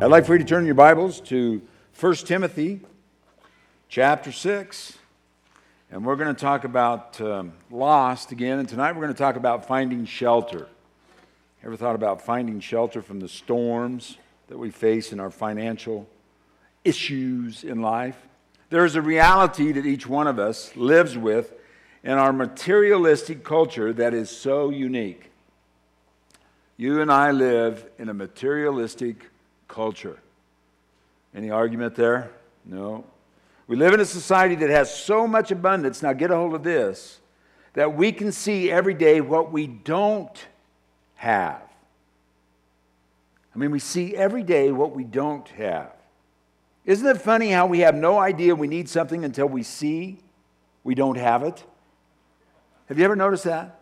I'd like for you to turn your Bibles to 1 Timothy chapter 6. And we're going to talk about lost again. And tonight we're going to talk about finding shelter. Ever thought about finding shelter from the storms that we face in our financial issues in life? There is a reality that each one of us lives with in our materialistic culture that is so unique. You and I live in a materialistic culture. Any argument there? No. We live in a society that has so much abundance, now get a hold of this, that we can see every day what we don't have. I mean, we see every day what we don't have. Isn't it funny how we have no idea we need something until we see we don't have it? Have you ever noticed that?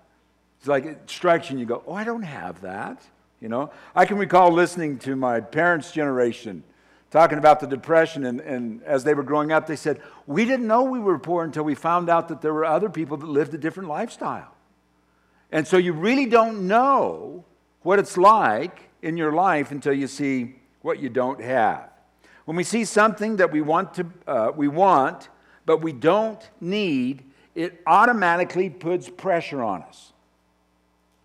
It's like it strikes you and you go, oh, I don't have that. You know, I can recall listening to my parents' generation talking about the Depression, and as they were growing up, they said, we didn't know we were poor until we found out that there were other people that lived a different lifestyle. And so you really don't know what it's like in your life until you see what you don't have. When we see something that we want, but we don't need, it automatically puts pressure on us.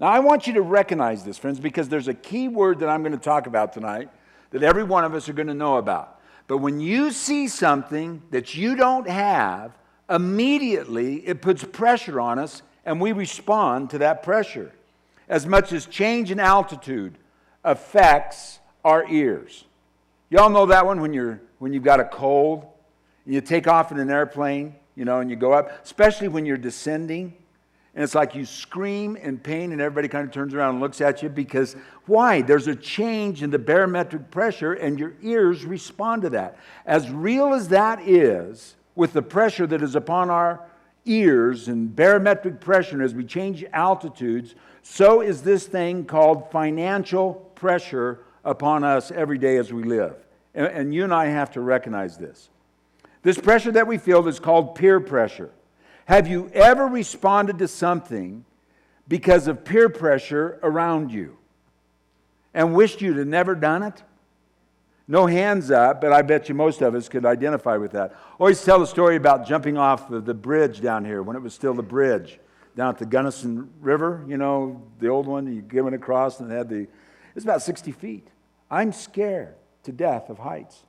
Now, I want you to recognize this, friends, because there's a key word that I'm going to talk about tonight that every one of us are going to know about. But when you see something that you don't have, immediately it puts pressure on us, and we respond to that pressure. As much as change in altitude affects our ears. Y'all know that one when you've got a cold, and you take off in an airplane, and you go up, especially when you're descending. And it's like you scream in pain and everybody kind of turns around and looks at you because why? There's a change in the barometric pressure and your ears respond to that. As real as that is, with the pressure that is upon our ears and barometric pressure, and as we change altitudes, so is this thing called financial pressure upon us every day as we live. And you and I have to recognize this. This pressure that we feel is called peer pressure. Have you ever responded to something because of peer pressure around you and wished you'd have never done it? No hands up, but I bet you most of us could identify with that. Always tell the story about jumping off the bridge down here when it was still the bridge down at the Gunnison River, the old one you went across and it's about 60 feet. I'm scared to death of heights.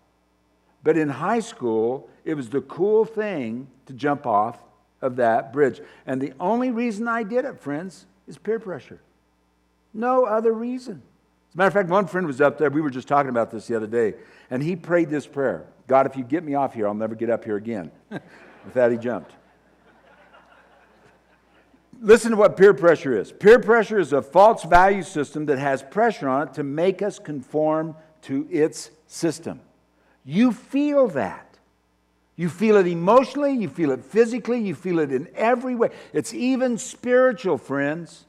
But in high school, it was the cool thing to jump off of that bridge. And the only reason I did it, friends, is peer pressure. No other reason. As a matter of fact, one friend was up there. We were just talking about this the other day. And he prayed this prayer. God, if you get me off here, I'll never get up here again. With that, he jumped. Listen to what peer pressure is. Peer pressure is a false value system that has pressure on it to make us conform to its system. You feel that. You feel it emotionally, you feel it physically, you feel it in every way. It's even spiritual, friends.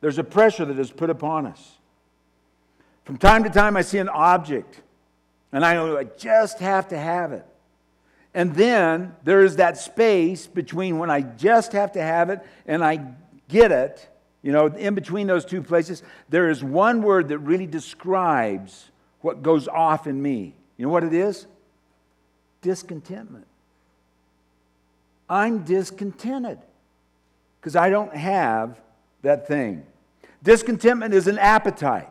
There's a pressure that is put upon us. From time to time, I see an object, and I know I just have to have it. And then there is that space between when I just have to have it and I get it, in between those two places, there is one word that really describes what goes off in me. You know what it is? Discontentment. I'm discontented because I don't have that thing. Discontentment is an appetite.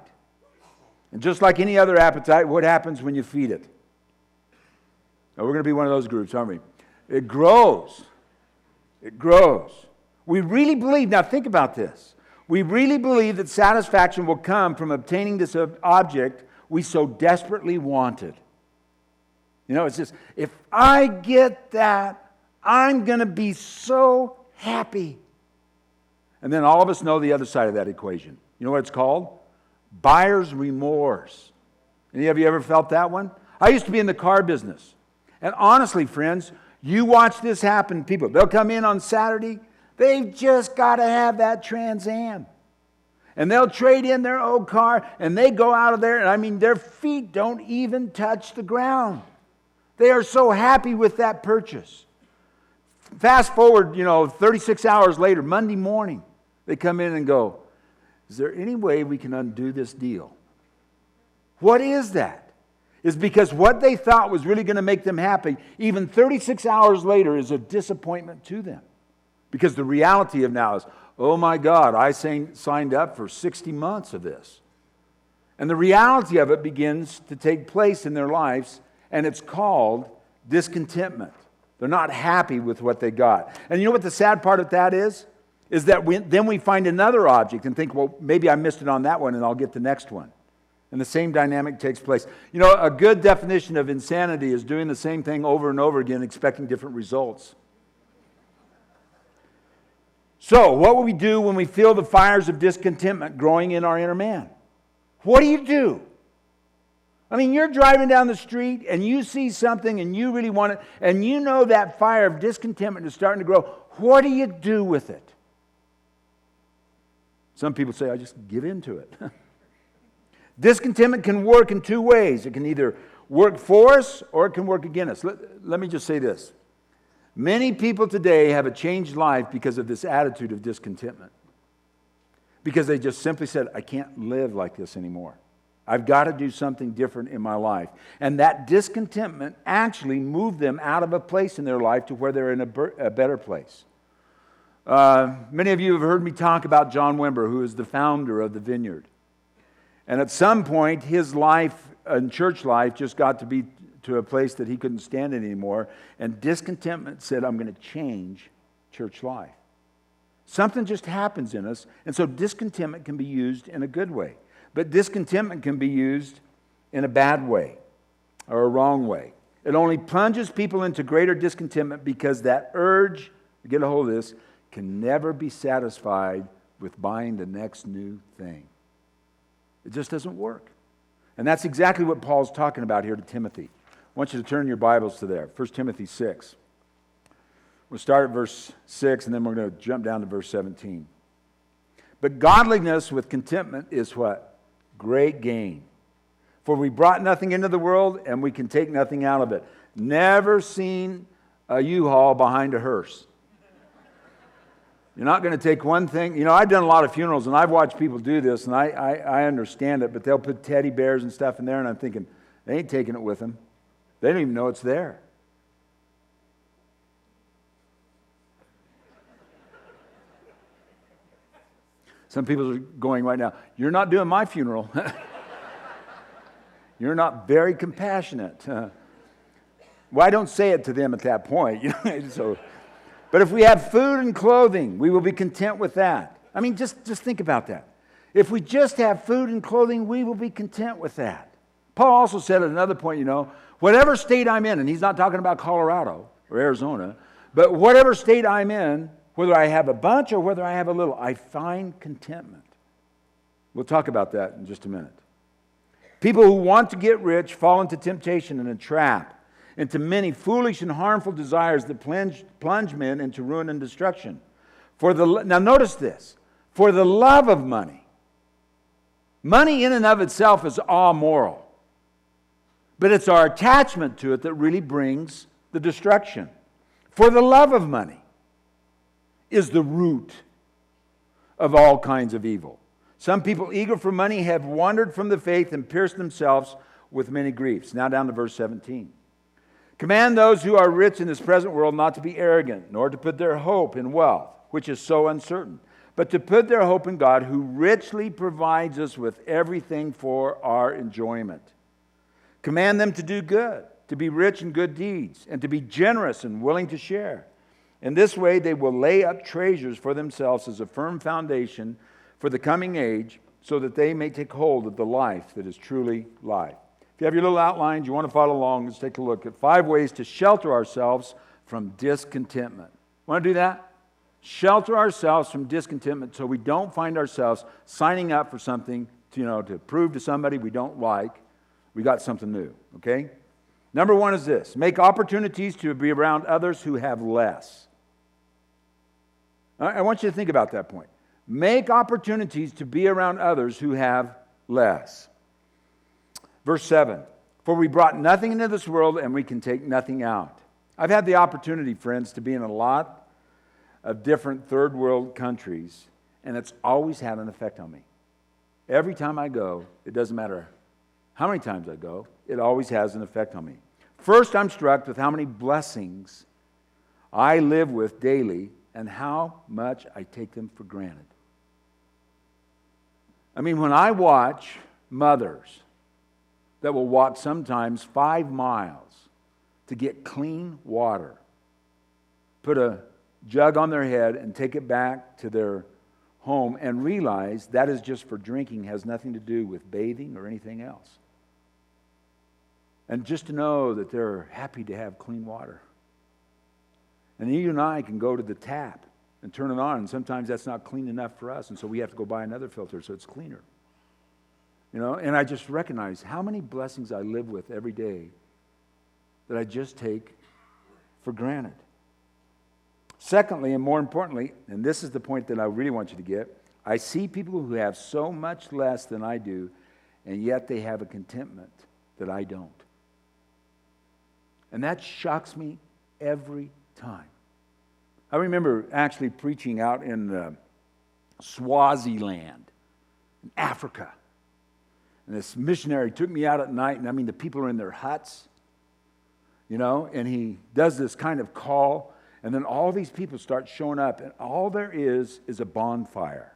And just like any other appetite, what happens when you feed it? Now, we're going to be one of those groups, aren't we? It grows. It grows. We really believe, now think about this. We really believe that satisfaction will come from obtaining this object we so desperately wanted. It's just, if I get that, I'm going to be so happy. And then all of us know the other side of that equation. You know what it's called? Buyer's remorse. Any of you ever felt that one? I used to be in the car business. And honestly, friends, you watch this happen. People, they'll come in on Saturday. They've just got to have that Trans Am. And they'll trade in their old car, and they go out of there, and their feet don't even touch the ground. They are so happy with that purchase. Fast forward, 36 hours later, Monday morning, they come in and go, is there any way we can undo this deal? What is that? is because what they thought was really going to make them happy, even 36 hours later, is a disappointment to them. Because the reality of now is, oh my God, I signed up for 60 months of this. And the reality of it begins to take place in their lives, and it's called discontentment. They're not happy with what they got. And you know what the sad part of that is? Is that then we find another object and think, well, maybe I missed it on that one and I'll get the next one. And the same dynamic takes place. You know, a good definition of insanity is doing the same thing over and over again, expecting different results. So, what will we do when we feel the fires of discontentment growing in our inner man? What do? I mean, you're driving down the street and you see something and you really want it, and you know that fire of discontentment is starting to grow. What do you do with it? Some people say, I just give in to it. Discontentment can work in two ways. It can either work for us or it can work against us. Let me just say this. Many people today have a changed life because of this attitude of discontentment. Because they just simply said, I can't live like this anymore. I've got to do something different in my life. And that discontentment actually moved them out of a place in their life to where they're in a better place. Many of you have heard me talk about John Wimber, who is the founder of the Vineyard. And at some point, his life and church life just got to be to a place that he couldn't stand it anymore. And discontentment said, I'm going to change church life. Something just happens in us. And so discontentment can be used in a good way. But discontentment can be used in a bad way or a wrong way. It only plunges people into greater discontentment because that urge, get a hold of this, can never be satisfied with buying the next new thing. It just doesn't work. And that's exactly what Paul's talking about here to Timothy. I want you to turn your Bibles to there, 1 Timothy 6. We'll start at verse 6, and then we're going to jump down to verse 17. But godliness with contentment is what? Great gain. For we brought nothing into the world, and we can take nothing out of it. Never seen a U-Haul behind a hearse. You're not going to take one thing. You know, I've done a lot of funerals, and I've watched people do this, and I understand it, but they'll put teddy bears and stuff in there, and I'm thinking, they ain't taking it with them. They don't even know it's there. Some people are going right now, you're not doing my funeral. You're not very compassionate. Well, I don't say it to them at that point. But if we have food and clothing, we will be content with that. I mean, just think about that. If we just have food and clothing, we will be content with that. Paul also said at another point, whatever state I'm in, and he's not talking about Colorado or Arizona, but whatever state I'm in, whether I have a bunch or whether I have a little, I find contentment. We'll talk about that in just a minute. People who want to get rich fall into temptation and a trap, into many foolish and harmful desires that plunge men into ruin and destruction. Now notice this. For the love of money. Money in and of itself is amoral. But it's our attachment to it that really brings the destruction. For the love of money is the root of all kinds of evil. Some people eager for money have wandered from the faith and pierced themselves with many griefs. Now down to verse 17. Command those who are rich in this present world not to be arrogant, nor to put their hope in wealth, which is so uncertain, but to put their hope in God, who richly provides us with everything for our enjoyment. Command them to do good, to be rich in good deeds, and to be generous and willing to share. In this way, they will lay up treasures for themselves as a firm foundation for the coming age, so that they may take hold of the life that is truly life. If you have your little outlines, you want to follow along, let's take a look at 5 ways to shelter ourselves from discontentment. Want to do that? Shelter ourselves from discontentment so we don't find ourselves signing up for something to prove to somebody we don't like we got something new, okay? Number 1 is this. Make opportunities to be around others who have less. I want you to think about that point. Make opportunities to be around others who have less. Verse 7, for we brought nothing into this world and we can take nothing out. I've had the opportunity, friends, to be in a lot of different third world countries, and it's always had an effect on me. Every time I go, it doesn't matter how many times I go, it always has an effect on me. First, I'm struck with how many blessings I live with daily and how much I take them for granted. I mean, when I watch mothers that will walk sometimes 5 miles to get clean water, put a jug on their head and take it back to their home and realize that is just for drinking, has nothing to do with bathing or anything else. And just to know that they're happy to have clean water. And you and I can go to the tap and turn it on, and sometimes that's not clean enough for us, and so we have to go buy another filter so it's cleaner. And I just recognize how many blessings I live with every day that I just take for granted. Secondly, and more importantly, and this is the point that I really want you to get, I see people who have so much less than I do, and yet they have a contentment that I don't. And that shocks me every time. I remember actually preaching out in Swaziland, in Africa. And this missionary took me out at night, and I mean, the people are in their huts, and he does this kind of call, and then all these people start showing up, and all there is a bonfire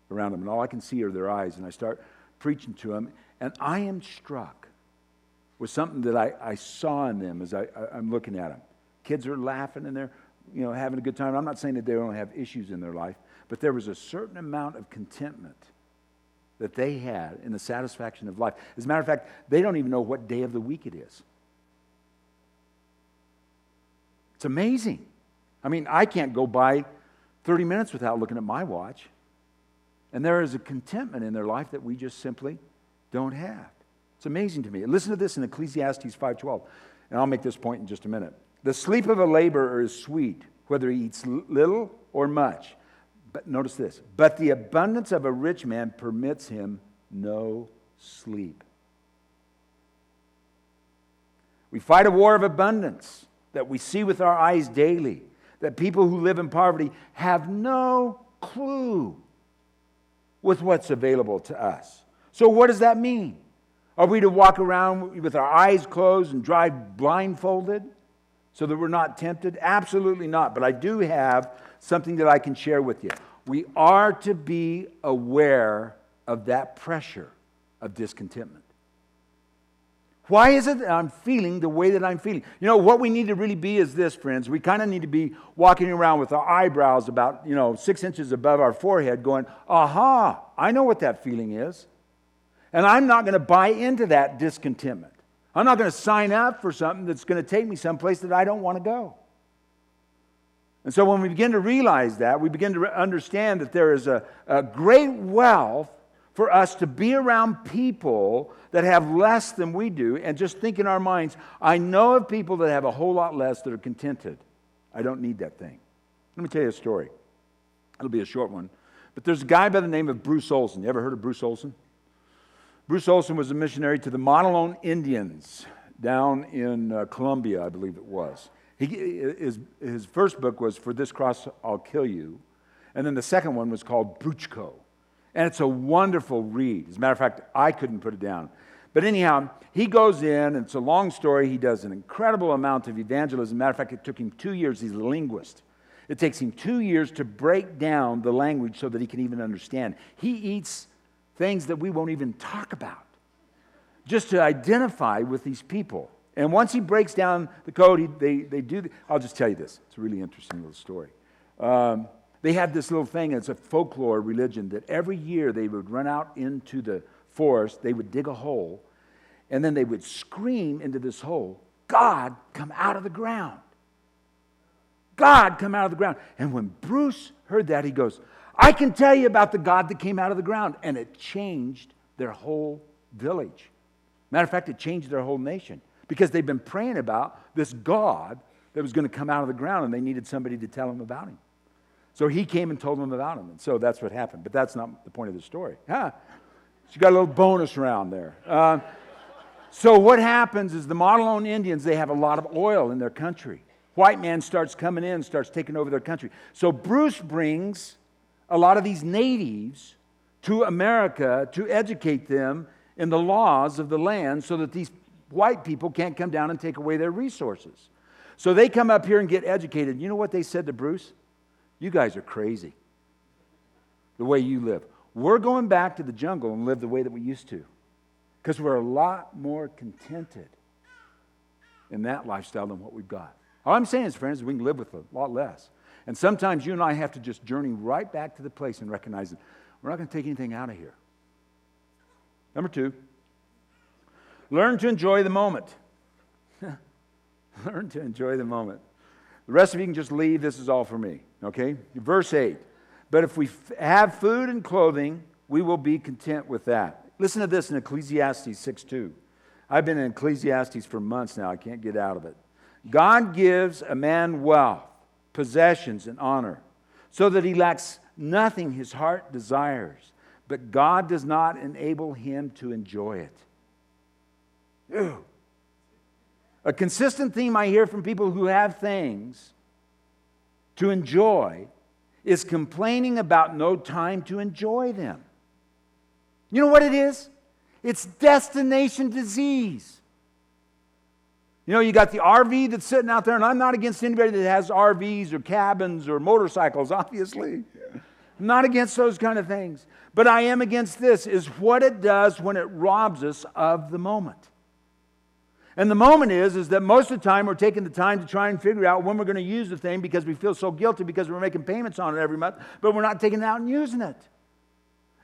around them, and all I can see are their eyes, and I start preaching to them, and I am struck with something that I saw in them as I'm looking at them. Kids are laughing, and they're having a good time. I'm not saying that they don't have issues in their life, but there was a certain amount of contentment that they had in the satisfaction of life. As a matter of fact, they don't even know what day of the week it is. It's amazing. I mean, I can't go by 30 minutes without looking at my watch. And there is a contentment in their life that we just simply don't have. It's amazing to me. Listen to this in Ecclesiastes 5:12, and I'll make this point in just a minute. The sleep of a laborer is sweet, whether he eats little or much. But notice this. But the abundance of a rich man permits him no sleep. We fight a war of abundance that we see with our eyes daily, that people who live in poverty have no clue with what's available to us. So what does that mean? Are we to walk around with our eyes closed and drive blindfolded so that we're not tempted? Absolutely not. But I do have something that I can share with you. We are to be aware of that pressure of discontentment. Why is it that I'm feeling the way that I'm feeling? What we need to really be is this, friends. We kind of need to be walking around with our eyebrows about, 6 inches above our forehead going, aha, I know what that feeling is. And I'm not going to buy into that discontentment. I'm not going to sign up for something that's going to take me someplace that I don't want to go. And so when we begin to realize that, we begin to understand that there is a great wealth for us to be around people that have less than we do, and just think in our minds, I know of people that have a whole lot less that are contented. I don't need that thing. Let me tell you a story. It'll be a short one. But there's a guy by the name of Bruce Olson. You ever heard of Bruce Olson? Bruce Olson was a missionary to the Monolone Indians down in Colombia, I believe it was. His first book was For This Cross I'll Kill You, and then the second one was called Bruchko. And it's a wonderful read. As a matter of fact, I couldn't put it down. But anyhow, he goes in, and it's a long story. He does an incredible amount of evangelism. As a matter of fact, it took him 2 years. He's a linguist. It takes him 2 years to break down the language so that he can even understand. He eats things that we won't even talk about, just to identify with these people. And once he breaks down the code, they do. I'll just tell you this. It's a really interesting little story. They had this little thing. It's a folklore religion that every year they would run out into the forest. They would dig a hole, and then they would scream into this hole, "God, come out of the ground. God, come out of the ground." And when Bruce heard that, he goes, "I can tell you about the God that came out of the ground." And it changed their whole village. Matter of fact, it changed their whole nation, because they've been praying about this God that was going to come out of the ground, and they needed somebody to tell them about him. So he came and told them about him, and so that's what happened. But that's not the point of the story. So you got a little bonus round there. So what happens is the Monolone Indians, they have a lot of oil in their country. White man starts coming in, starts taking over their country. So Bruce brings a lot of these natives to America to educate them in the laws of the land so that these white people can't come down and take away their resources. So they come up here and get educated. You know what they said to Bruce? You guys are crazy, the way you live. We're going back to the jungle and live the way that we used to, because we're a lot more contented in that lifestyle than what we've got. All I'm saying is, friends, we can live with a lot less. And sometimes you and I have to just journey right back to the place and recognize that we're not going to take anything out of here. Number 2, learn to enjoy the moment. Learn to enjoy the moment. The rest of you can just leave. This is all for me. Okay? Verse 8. But if we have food and clothing, we will be content with that. Listen to this in Ecclesiastes 6:2. I've been in Ecclesiastes for months now. I can't get out of it. God gives a man wealth, possessions, and honor, so that he lacks nothing his heart desires. But God does not enable him to enjoy it. Ew. A consistent theme I hear from people who have things to enjoy is complaining about no time to enjoy them. You know what it is? It's destination disease. You know, you got the RV that's sitting out there, and I'm not against anybody that has RVs or cabins or motorcycles, obviously. I'm not against those kind of things. But I am against this, is what it does when it robs us of the moment. And the moment is that most of the time we're taking the time to try and figure out when we're going to use the thing because we feel so guilty because we're making payments on it every month, but we're not taking it out and using it.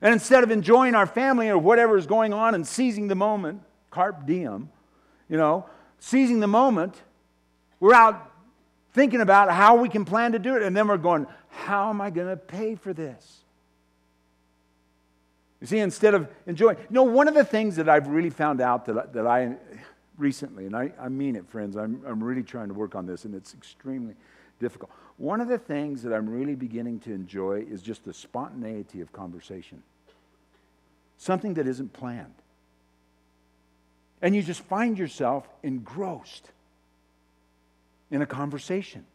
And instead of enjoying our family or whatever is going on and seizing the moment, carpe diem, seizing the moment, we're out thinking about how we can plan to do it. And then we're going, how am I going to pay for this? You see, instead of enjoying, one of the things that I've really found out that I recently, and I mean it, friends, I'm really trying to work on this, and it's extremely difficult. One of the things that I'm really beginning to enjoy is just the spontaneity of conversation. Something that isn't planned. And you just find yourself engrossed in a conversation.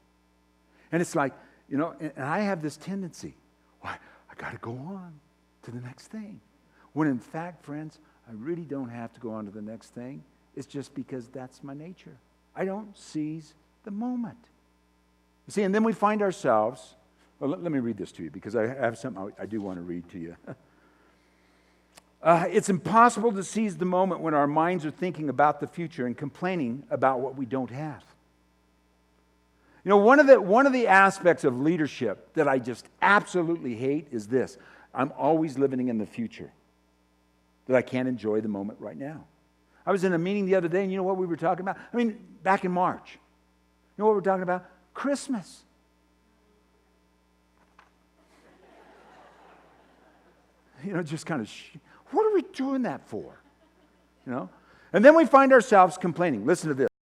And it's like, and I have this tendency, I got to go on to the next thing. When in fact, friends, I really don't have to go on to the next thing. It's just because that's my nature. I don't seize the moment. You see, and then we find ourselves, let me read this to you because I have something I do want to read to you. It's impossible to seize the moment when our minds are thinking about the future and complaining about what we don't have. One of the aspects of leadership that I just absolutely hate is this. I'm always living in the future, that I can't enjoy the moment right now. I was in a meeting the other day, and you know what we were talking about? Back in March. You know what we're talking about? Christmas. Just kind of, what are we doing that for? And then we find ourselves complaining. Listen to this.